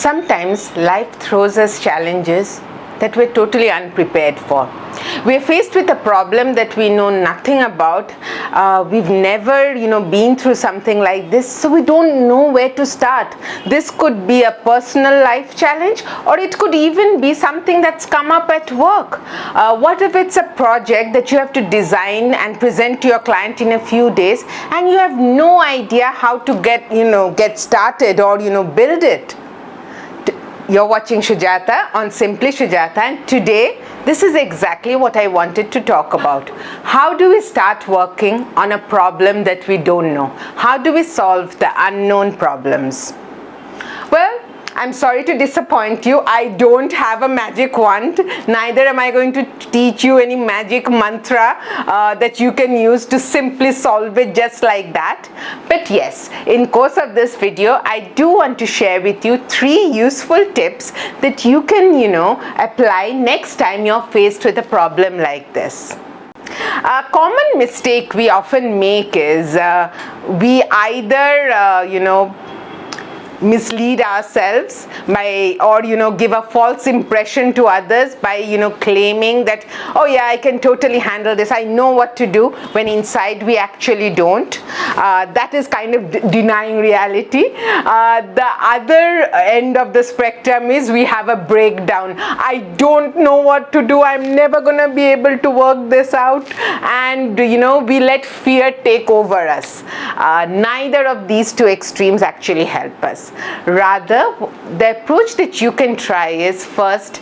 Sometimes life throws us challenges that we're totally unprepared for. We're faced with a problem that we know nothing about. We've never, been through something like this, so we don't know where to start. This could be a personal life challenge, or it could even be something that's come up at work. What if it's a project that you have to design and present to your client in a few days, and you have no idea how to get started or, build it? You're watching Sujata on Simply Sujata, and today this is exactly what I wanted to talk about. How do we start working on a problem that we don't know? How do we solve the unknown problems? Well, I'm sorry to disappoint you. I don't have a magic wand. Neither am I going to teach you any magic mantra that you can use to simply solve it just like that. But yes, in course of this video, I do want to share with you 3 useful tips that you can, apply next time you're faced with a problem like this. A common mistake we often make is we either, mislead ourselves or give a false impression to others by claiming that, oh yeah, I can totally handle this, I know what to do, when inside we actually don't. That is kind of denying reality. The other end of the spectrum is we have a breakdown. I don't know what to do, I'm never gonna be able to work this out, and we let fear take over us. Neither of these 2 extremes actually help us. Rather, the approach that you can try is first,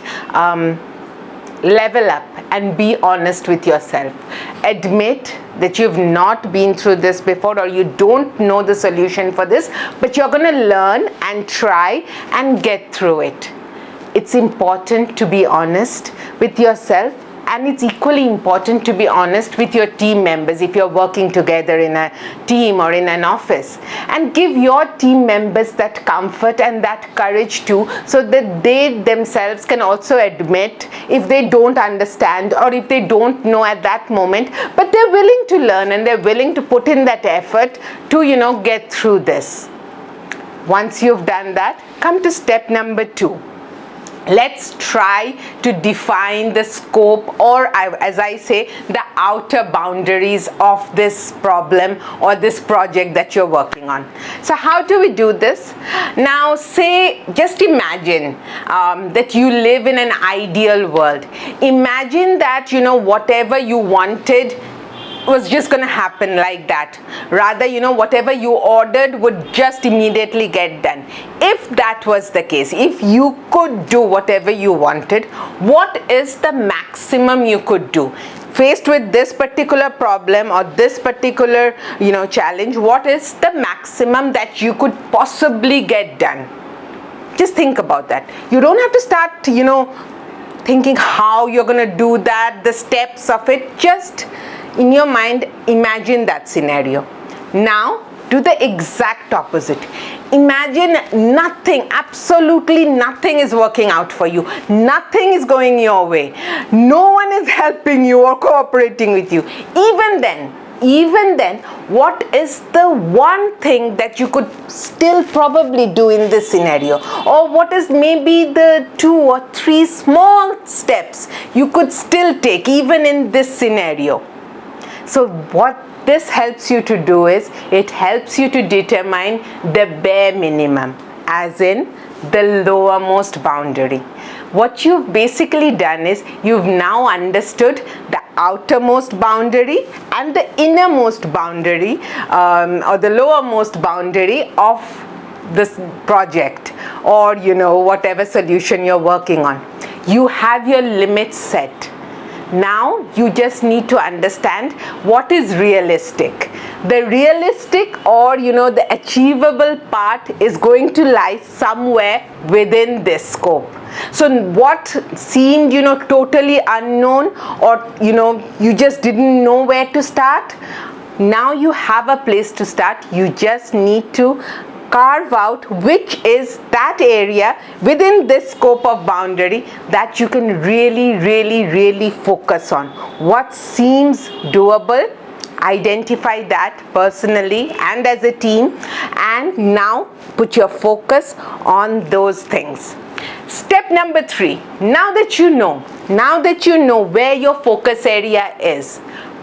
level up and be honest with yourself. Admit that you've not been through this before, or you don't know the solution for this, but you're going to learn and try and get through it. It's important to be honest with yourself, and it's equally important to be honest with your team members if you're working together in a team or in an office, and give your team members that comfort and that courage too, so that they themselves can also admit if they don't understand or if they don't know at that moment, but they're willing to learn and they're willing to put in that effort to get through this. Once you've done that, come to step number 2. Let's try to define the scope, or as I say, the outer boundaries of this problem or this project that you're working on. So how do we do this? Now, just imagine that you live in an ideal world. Imagine that, whatever you wanted was just going to happen like that. Rather, whatever you ordered would just immediately get done. If that was the case, if you could do whatever you wanted, what is the maximum you could do? Faced with this particular problem or this particular, challenge, what is the maximum that you could possibly get done? Just think about that. You don't have to start, thinking how you're going to do that, the steps of it. Just in your mind, imagine that scenario. Now, do the exact opposite. Imagine nothing, absolutely nothing is working out for you. Nothing is going your way. No one is helping you or cooperating with you. Even then, what is the one thing that you could still probably do in this scenario? Or what is maybe the 2 or 3 small steps you could still take even in this scenario? So what this helps you to do is, it helps you to determine the bare minimum, as in the lowermost boundary. What you've basically done is, you've now understood the outermost boundary and the innermost boundary, or the lowermost boundary of this project, or whatever solution you're working on. You have your limits set. Now you just need to understand what is realistic. The realistic, or the achievable part, is going to lie somewhere within this scope. So what seemed totally unknown, or you just didn't know where to start, now you have a place to start. You just need to carve out which is that area within this scope of boundary that you can really focus on. What seems doable, Identify that personally and as a team, and now put your focus on those things. Step number 3, now that you know where your focus area is,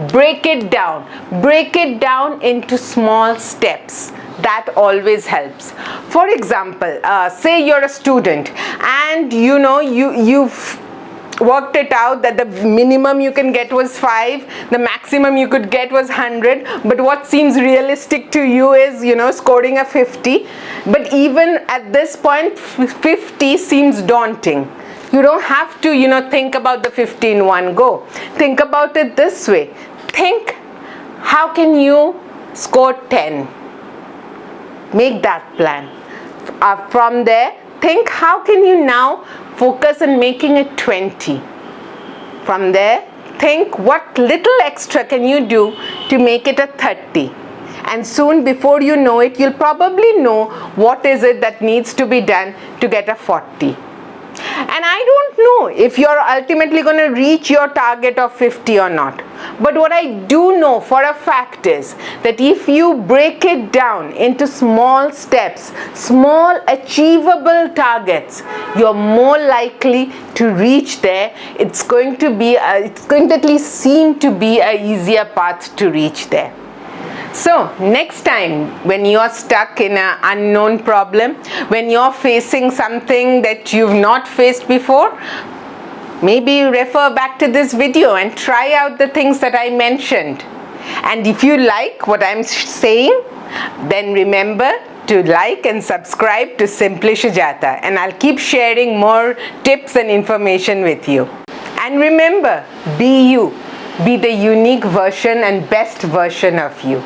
break it down into small steps. That always helps. For example, say you're a student and you've worked it out that the minimum you can get was 5, the maximum you could get was 100, but what seems realistic to you is scoring a 50. But even at this point, 50 seems daunting. You don't have to think about the 50 in one go. Think about it this way. Think, how can you score 10? Make that plan. From there, think, how can you now focus on making it 20? From there, think, what little extra can you do to make it a 30? And soon, before you know it, you'll probably know what is it that needs to be done to get a 40. And I don't know if you're ultimately going to reach your target of 50 or not. But what I do know for a fact is that if you break it down into small steps, small achievable targets, you're more likely to reach there. It's going to at least seem to be an easier path to reach there. So next time when you're stuck in an unknown problem, when you're facing something that you've not faced before, maybe refer back to this video and try out the things that I mentioned. And if you like what I'm saying, then remember to like and subscribe to Simply Sujata, and I'll keep sharing more tips and information with you. And remember, be you. Be the unique version and best version of you.